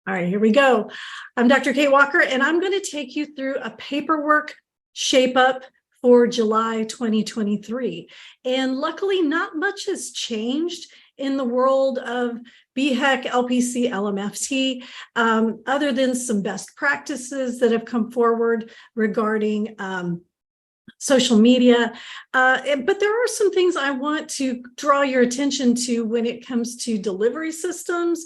All right, here we go. I'm Dr. Kate Walker, and I'm going to take you through a paperwork shape up for July 2023. And luckily, not much has changed in the world of BHEC, LPC, LMFT, other than some best practices that have come forward regarding social media. But there are some things I want to draw your attention to when it comes to delivery systems,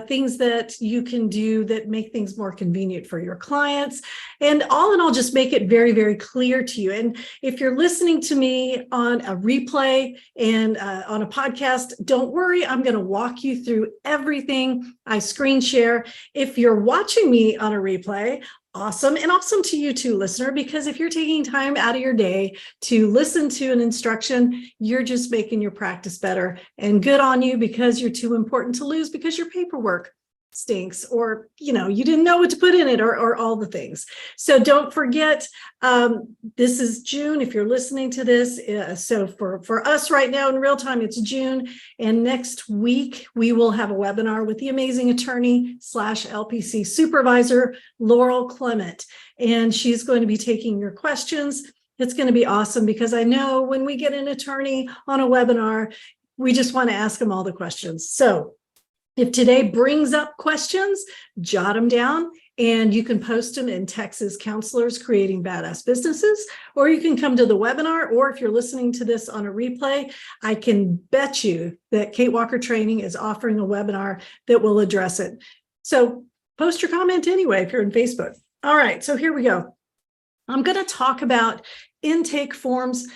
things that you can do that make things more convenient for your clients. And all in all, just make it very, very clear to you. And if you're listening to me on a replay and on a podcast, don't worry, I'm going to walk you through everything. I screen share. If you're watching me on a replay, awesome. And awesome to you too, listener, because if you're taking time out of your day to listen to an instruction, you're just making your practice better. And good on you, because you're too important to lose because your paperwork stinks, or you didn't know what to put in it, or all the things. So don't forget, this is June if you're listening to this. So for us right now in real time, it's June, and next week we will have a webinar with the amazing attorney / LPC supervisor Laurel Clement, and she's going to be taking your questions. It's going to be awesome, because I know when we get an attorney on a webinar, we just want to ask them all the questions. So if today brings up questions, jot them down, and you can post them in Texas Counselors Creating Badass Businesses, or you can come to the webinar, or if you're listening to this on a replay, I can bet you that Kate Walker Training is offering a webinar that will address it. So post your comment anyway if you're in Facebook. All right, so here we go. I'm going to talk about intake forms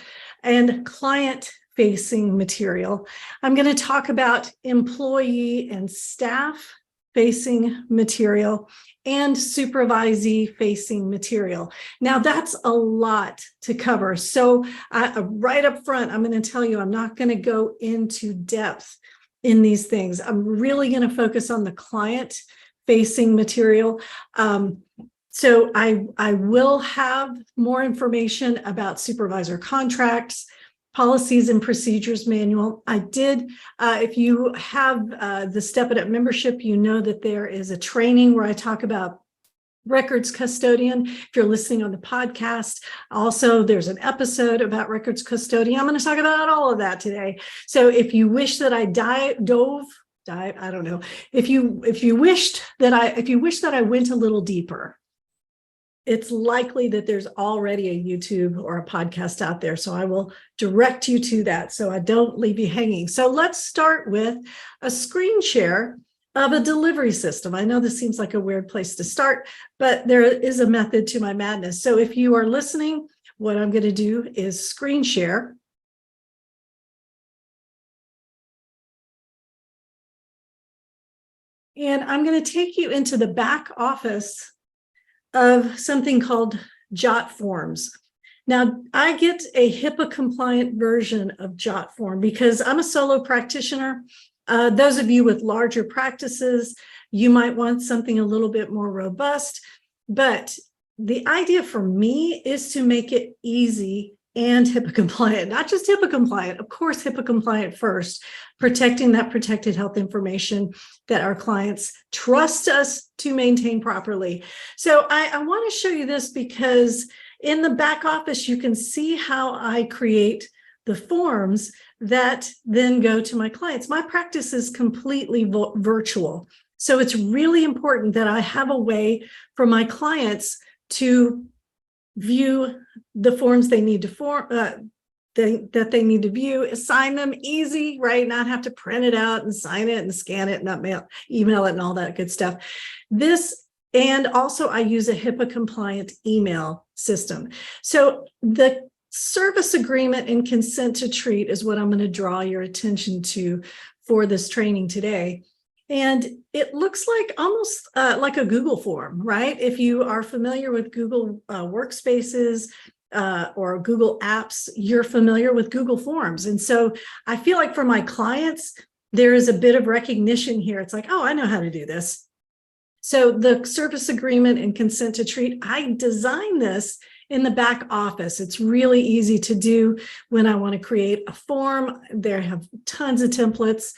and client-facing material. I'm going to talk about employee and staff-facing material and supervisee-facing material. Now, that's a lot to cover. So right up front, I'm going to tell you, I'm not going to go into depth in these things. I'm really going to focus on the client-facing material. So I will have more information about supervisor contracts, policies and procedures manual. I did, if you have the Step It Up membership, you know that there is a training where I talk about records custodian. If you're listening on the podcast, also there's an episode about records custodian. I'm going to talk about all of that today. So if you wish that I I don't know. If you wish that I went a little deeper, it's likely that there's already a YouTube or a podcast out there. So I will direct you to that so I don't leave you hanging. So let's start with a screen share of a delivery system. I know this seems like a weird place to start, but there is a method to my madness. So if you are listening, what I'm going to do is screen share. And I'm going to take you into the back office of something called JOT forms. Now, I get a HIPAA compliant version of JOT form because I'm a solo practitioner. Those of you with larger practices, you might want something a little bit more robust, but the idea for me is to make it easy and HIPAA compliant, not just HIPAA compliant, of course, HIPAA compliant first, protecting that protected health information that our clients trust us to maintain properly. So I want to show you this because in the back office, you can see how I create the forms that then go to my clients. My practice is completely virtual. So it's really important that I have a way for my clients to view the forms they need to that they need to view, assign them easy, right? Not have to print it out and sign it and scan it and email it and all that good stuff. And also I use a HIPAA compliant email system. So the service agreement and consent to treat is what I'm going to draw your attention to for this training today. And it looks like almost like a Google form, right? If you are familiar with Google Workspaces or Google Apps, you're familiar with Google Forms. And so I feel like for my clients, there is a bit of recognition here. It's like, oh, I know how to do this. So the service agreement and consent to treat, I designed this in the back office. It's really easy to do when I want to create a form. There have tons of templates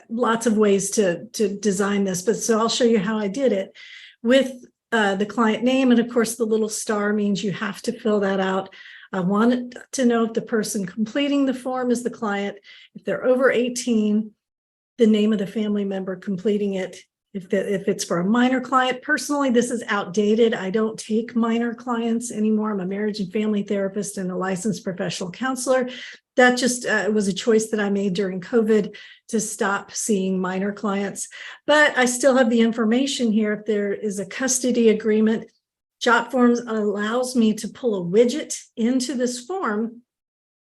lots of ways to design this, but so I'll show you how I did it with the client name. And of course, the little star means you have to fill that out. I wanted to know if the person completing the form is the client, if they're over 18, the name of the family member completing it. If it's for a minor client, personally, this is outdated. I don't take minor clients anymore. I'm a marriage and family therapist and a licensed professional counselor. That just was a choice that I made during COVID to stop seeing minor clients. But I still have the information here. If there is a custody agreement, JotForms allows me to pull a widget into this form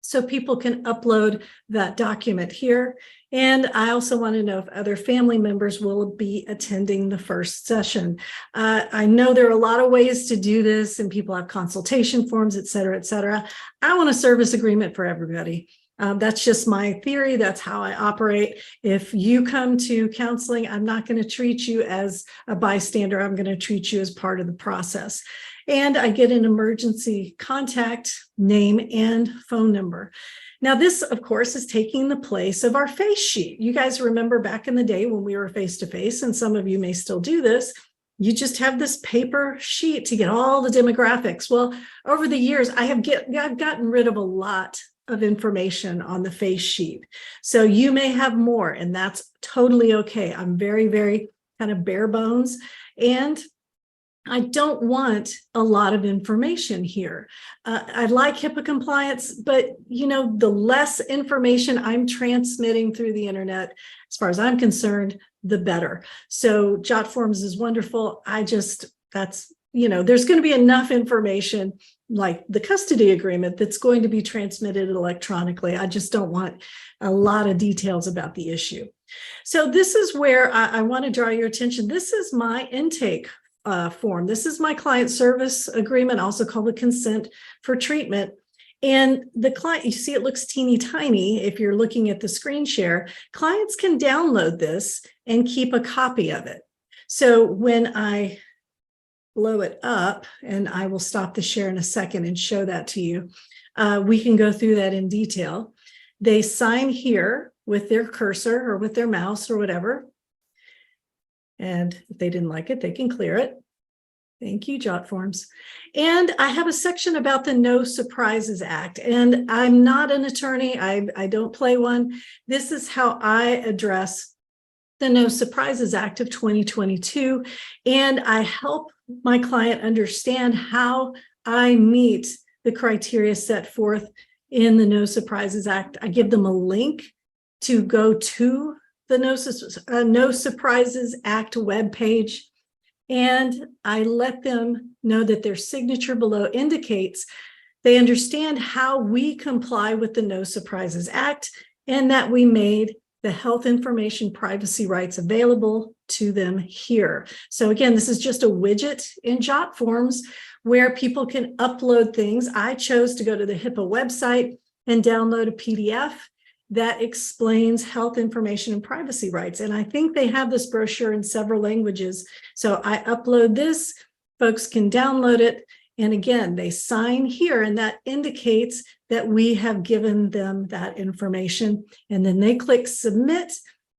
so people can upload that document here. And I also want to know if other family members will be attending the first session. I know there are a lot of ways to do this, and people have consultation forms, et cetera, et cetera. I want a service agreement for everybody. That's just my theory. That's how I operate. If you come to counseling, I'm not going to treat you as a bystander. I'm going to treat you as part of the process. And I get an emergency contact name and phone number. Now, this, of course, is taking the place of our face sheet. You guys remember back in the day when we were face-to-face, and some of you may still do this, you just have this paper sheet to get all the demographics. Well, over the years, I've gotten rid of a lot of information on the face sheet. So you may have more, and that's totally okay. I'm very, very kind of bare bones, and I don't want a lot of information here. I like HIPAA compliance, but the less information I'm transmitting through the internet, as far as I'm concerned, the better. So JotForms is wonderful. There's going to be enough information like the custody agreement that's going to be transmitted electronically. I just don't want a lot of details about the issue. So this is where I want to draw your attention. This is my intake form. This is my client service agreement, also called the consent for treatment. And the client, you see it looks teeny tiny if you're looking at the screen share. Clients can download this and keep a copy of it. So when I blow it up, and I will stop the share in a second and show that to you, we can go through that in detail. They sign here with their cursor or with their mouse or whatever. And if they didn't like it, they can clear it. Thank you, JotForms. And I have a section about the No Surprises Act. And I'm not an attorney. I don't play one. This is how I address the No Surprises Act of 2022. And I help my client understand how I meet the criteria set forth in the No Surprises Act. I give them a link to go to the No Surprises Act webpage, and I let them know that their signature below indicates they understand how we comply with the No Surprises Act and that we made the health information privacy rights available to them here. So again, this is just a widget in JotForms where people can upload things. I chose to go to the HIPAA website and download a PDF that explains health information and privacy rights. And I think they have this brochure in several languages. So I upload this, folks can download it. And again, they sign here, and that indicates that we have given them that information. And then they click submit.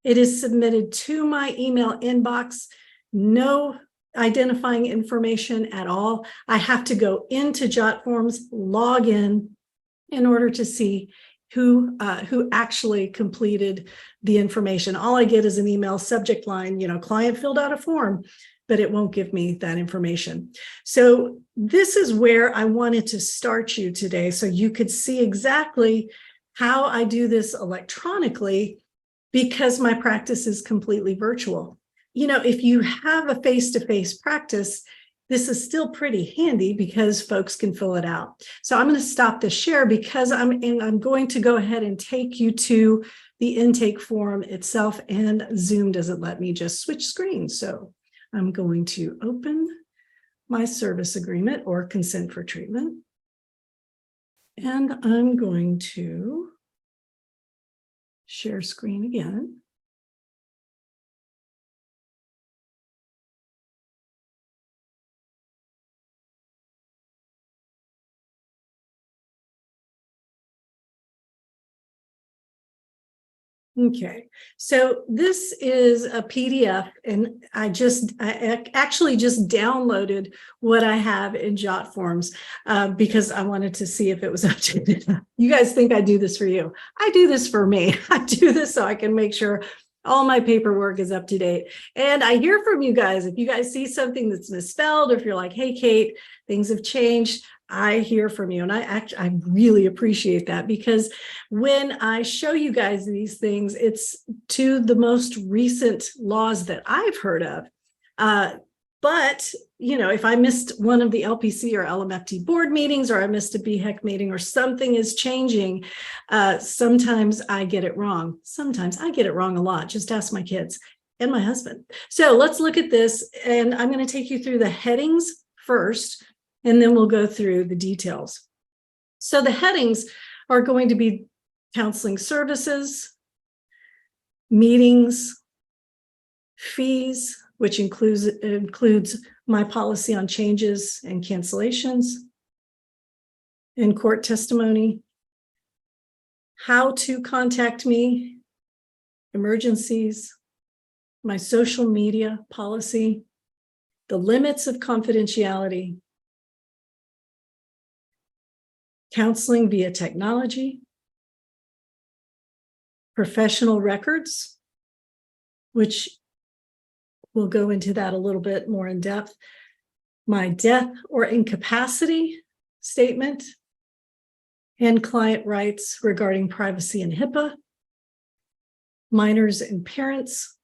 It is submitted to my email inbox. No identifying information at all. I have to go into JotForms, log in order to see who actually completed the information. All I get is an email subject line, client filled out a form, but it won't give me that information. So this is where I wanted to start you today, so you could see exactly how I do this electronically, because my practice is completely virtual. If you have a face-to-face practice, this is still pretty handy because folks can fill it out. So I'm going to stop the share because I'm going to go ahead and take you to the intake form itself, and Zoom doesn't let me just switch screens. So I'm going to open my service agreement or consent for treatment. And I'm going to share screen again. Okay, so this is a PDF, and I actually just downloaded what I have in Jot forms because I wanted to see if it was updated. You guys think I do this for you? I do this for me. I do this so I can make sure all my paperwork is up to date. And I hear from you guys. If you guys see something that's misspelled, or if you're like, hey, Kate, things have changed, I hear from you. And I really appreciate that, because when I show you guys these things, it's to the most recent laws that I've heard of. But, you know, if I missed one of the LPC or LMFT board meetings, or I missed a BHEC meeting, or something is changing, sometimes I get it wrong. Sometimes I get it wrong a lot. Just ask my kids and my husband. So let's look at this. And I'm going to take you through the headings first, and then we'll go through the details. So the headings are going to be counseling services, meetings, fees, which includes my policy on changes and cancellations, in court testimony, how to contact me, emergencies, my social media policy, the limits of confidentiality, counseling via technology, professional records, which we'll go into that a little bit more in depth, my death or incapacity statement, and client rights regarding privacy and HIPAA, minors and parents,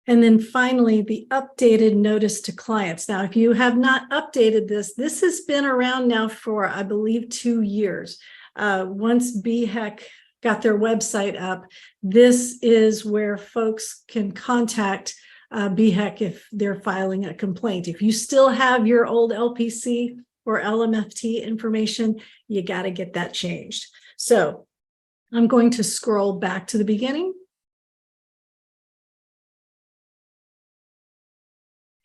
and then finally, the updated notice to clients. Now, if you have not updated this, this has been around now for, I believe, 2 years. Once BHEC got their website up, this is where folks can contact BHEC if they're filing a complaint. If you still have your old LPC or LMFT information, you got to get that changed. So I'm going to scroll back to the beginning.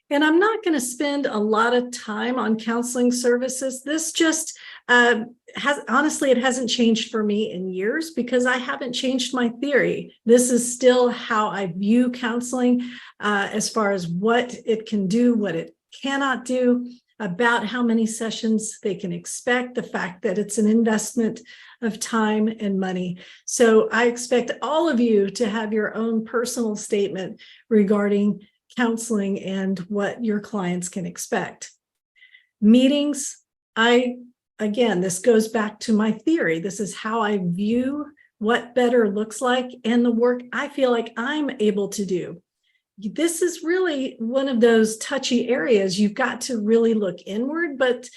And I'm not going to spend a lot of time on counseling services. This just honestly, it hasn't changed for me in years, because I haven't changed my theory. This is still how I view counseling, as far as what it can do, what it cannot do, about how many sessions they can expect, the fact that it's an investment of time and money. So I expect all of you to have your own personal statement regarding counseling and what your clients can expect. Meetings, again, this goes back to my theory. This is how I view what better looks like and the work I feel like I'm able to do. This is really one of those touchy areas. You've got to really look inward, but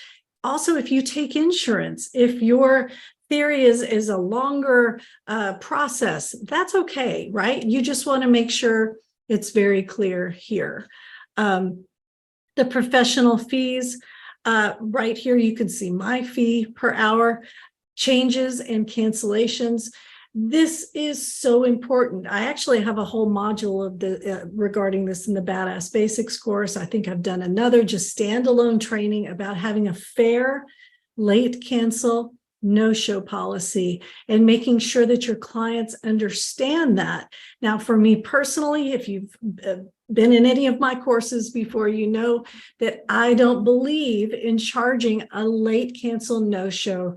also if you take insurance, if your theory is a longer process, that's okay, right? You just want to make sure it's very clear here. The professional fees, right here, you can see my fee per hour, changes and cancellations. This is so important. I actually have a whole module of the regarding this in the Badass Basics course. I think I've done another just standalone training about having a fair late cancel no-show policy and making sure that your clients understand that. Now, for me personally, if you've been in any of my courses before, you know that I don't believe in charging a late cancel no-show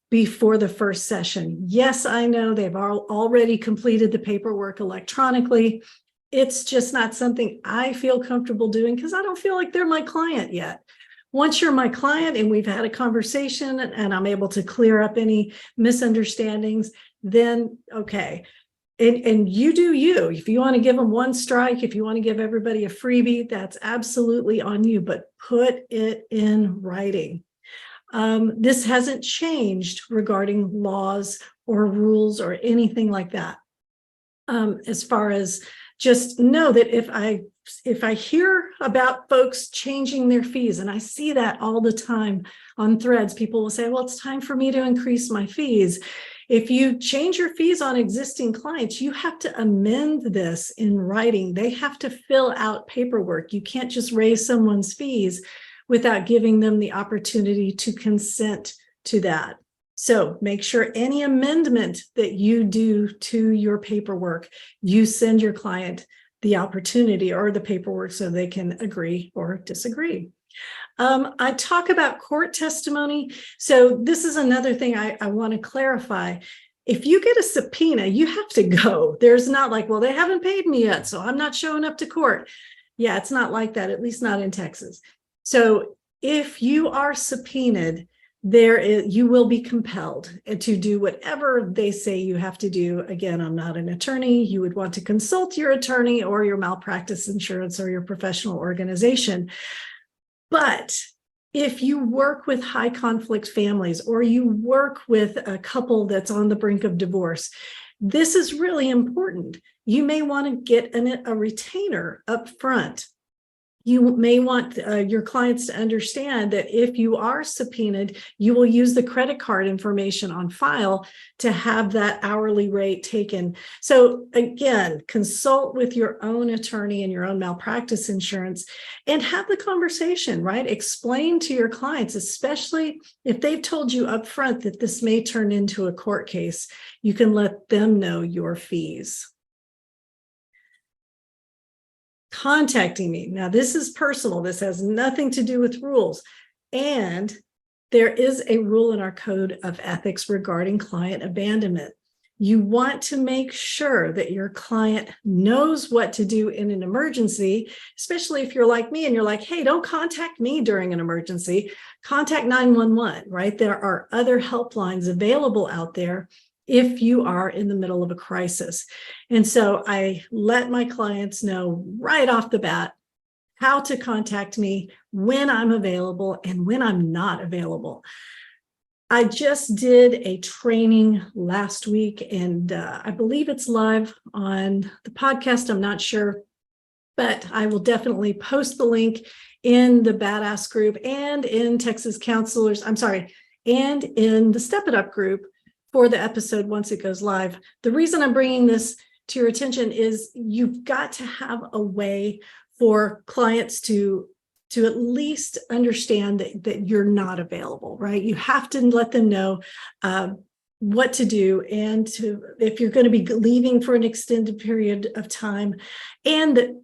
before the first session. Yes, I know they've already completed the paperwork electronically. It's just not something I feel comfortable doing because I don't feel like they're my client yet. Once you're my client and we've had a conversation and I'm able to clear up any misunderstandings, then okay. And you do you. If you want to give them one strike, if you want to give everybody a freebie, that's absolutely on you, but put it in writing. This hasn't changed regarding laws or rules or anything like that. As far as just know that if I hear about folks changing their fees, and I see that all the time on threads, people will say, well, it's time for me to increase my fees. If you change your fees on existing clients, you have to amend this in writing. They have to fill out paperwork. You can't just raise someone's fees without giving them the opportunity to consent to that. So make sure any amendment that you do to your paperwork, you send your client the opportunity or the paperwork so they can agree or disagree. I talk about court testimony. So this is another thing I want to clarify. If you get a subpoena, you have to go. There's not like, well, they haven't paid me yet, so I'm not showing up to court. Yeah, it's not like that, at least not in Texas. So if you are subpoenaed, you will be compelled to do whatever they say you have to do. Again, I'm not an attorney. You would want to consult your attorney or your malpractice insurance or your professional organization. But if you work with high conflict families or you work with a couple that's on the brink of divorce, this is really important. You may want to get a retainer up front. You may want your clients to understand that if you are subpoenaed, you will use the credit card information on file to have that hourly rate taken. So again, consult with your own attorney and your own malpractice insurance and have the conversation, right? Explain to your clients, especially if they've told you up front that this may turn into a court case, you can let them know your fees. Contacting me. Now, this is personal. This has nothing to do with rules. And there is a rule in our code of ethics regarding client abandonment. You want to make sure that your client knows what to do in an emergency, especially if you're like me and you're like, hey, don't contact me during an emergency. Contact 911, right? There are other helplines available out there if you are in the middle of a crisis. And so I let my clients know right off the bat how to contact me when I'm available and when I'm not available. I just did a training last week, and I believe it's live on the podcast. I'm not sure, but I will definitely post the link in the Badass group and in Texas Counselors, and in the Step It Up group for the episode once it goes live. The reason I'm bringing this to your attention is you've got to have a way for clients to at least understand that you're not available, right? You have to let them know what to do, and if you're going to be leaving for an extended period of time, and that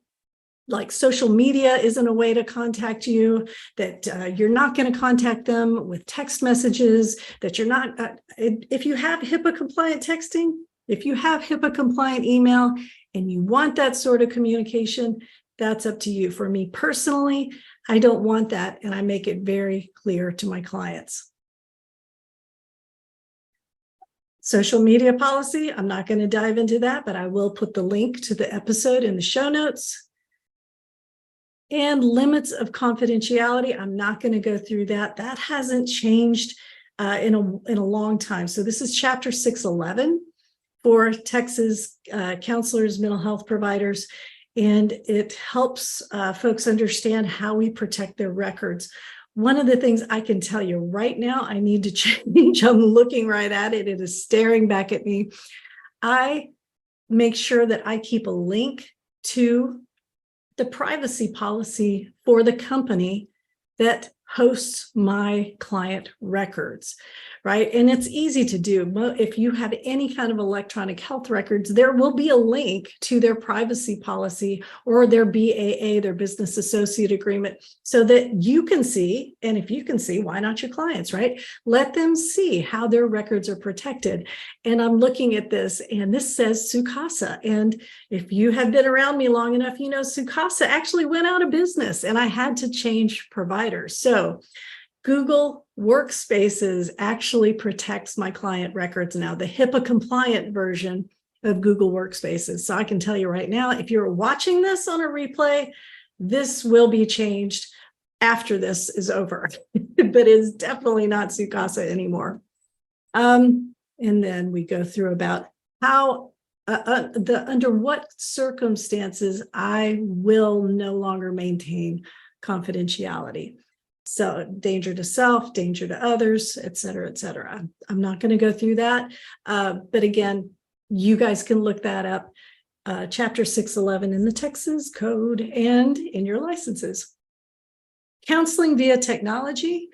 like social media isn't a way to contact you, that you're not going to contact them with text messages, that you're not, if you have HIPAA compliant texting, if you have HIPAA compliant email and you want that sort of communication, that's up to you. For me personally, I don't want that, and I make it very clear to my clients. Social media policy, I'm not going to dive into that, but I will put the link to the episode in the show notes. And limits of confidentiality, I'm not going to go through that. That hasn't changed in a long time. So this is Chapter 611 for Texas counselors, mental health providers, and it helps folks understand how we protect their records. One of the things I can tell you right now, I need to change. I'm looking right at it. It is staring back at me. I make sure that I keep a link to the privacy policy for the company that hosts my client records, right? And it's easy to do. If you have any kind of electronic health records, there will be a link to their privacy policy or their BAA, their business associate agreement, so that you can see, and if you can see, why not your clients, right? Let them see how their records are protected. And I'm looking at this, and this says Sukasa. And if you have been around me long enough, you know Sukasa actually went out of business, and I had to change providers. So Google Workspaces actually protects my client records now, the HIPAA compliant version of Google Workspaces. So I can tell you right now, if you're watching this on a replay, this will be changed after this is over, but it's definitely not Sukasa anymore. And then we go through about how under what circumstances I will no longer maintain confidentiality. So danger to self, danger to others, et cetera, et cetera. I'm not going to go through that. But again, you guys can look that up, Chapter 611 in the Texas Code and in your licenses. Counseling via technology.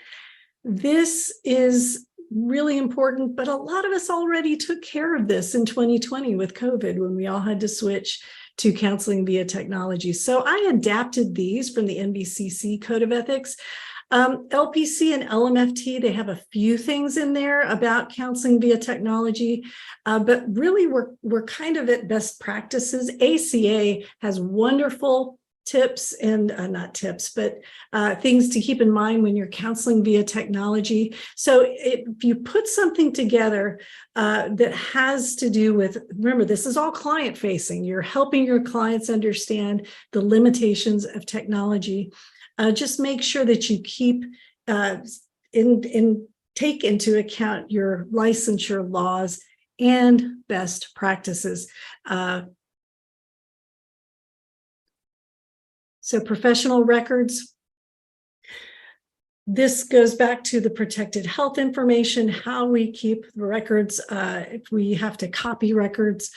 This is really important, but a lot of us already took care of this in 2020 with COVID when we all had to switch to counseling via technology. So I adapted these from the NBCC Code of Ethics. LPC and LMFT, they have a few things in there about counseling via technology, but really we're kind of at best practices. ACA has wonderful tips and not tips, but things to keep in mind when you're counseling via technology. So if you put something together that has to do with, remember, this is all client facing. You're helping your clients understand the limitations of technology. Just make sure that you keep take into account your licensure laws and best practices. So professional records. This goes back to the protected health information, how we keep the records, if we have to copy records,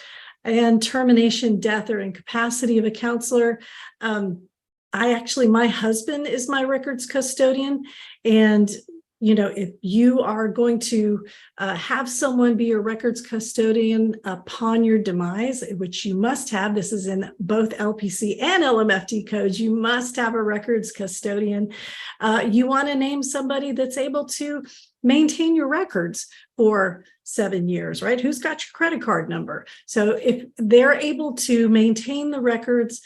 and termination, death, or incapacity of a counselor. My husband is my records custodian, and if you are going to have someone be your records custodian upon your demise, which you must have, this is in both LPC and LMFT codes, you must have a records custodian. You want to name somebody that's able to maintain your records for 7 years, right? Who's got your credit card number? So if they're able to maintain the records,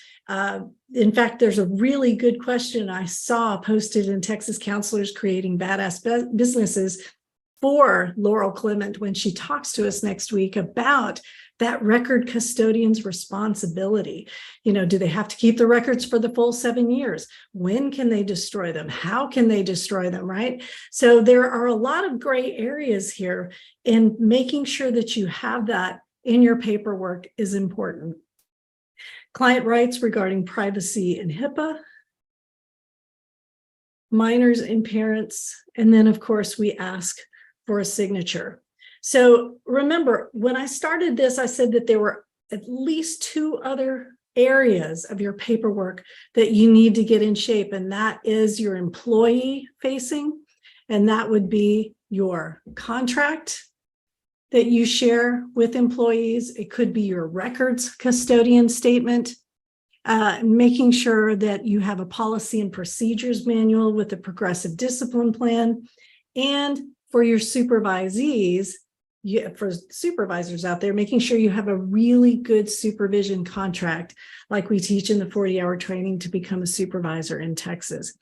in fact, there's a really good question I saw posted in Texas Counselors Creating Badass Businesses for Laurel Clement when she talks to us next week about that record custodian's responsibility. Do they have to keep the records for the full 7 years? When can they destroy them? How can they destroy them, right? So there are a lot of gray areas here, and making sure that you have that in your paperwork is important. Client rights regarding privacy and HIPAA, minors and parents, and then, of course, we ask for a signature. So remember, when I started this, I said that there were at least 2 other areas of your paperwork that you need to get in shape, and that is your employee facing, and that would be your contract that you share with employees. It could be your records custodian statement, making sure that you have a policy and procedures manual with a progressive discipline plan. And for your supervisees, for supervisors out there, making sure you have a really good supervision contract, like we teach in the 40-hour training to become a supervisor in Texas.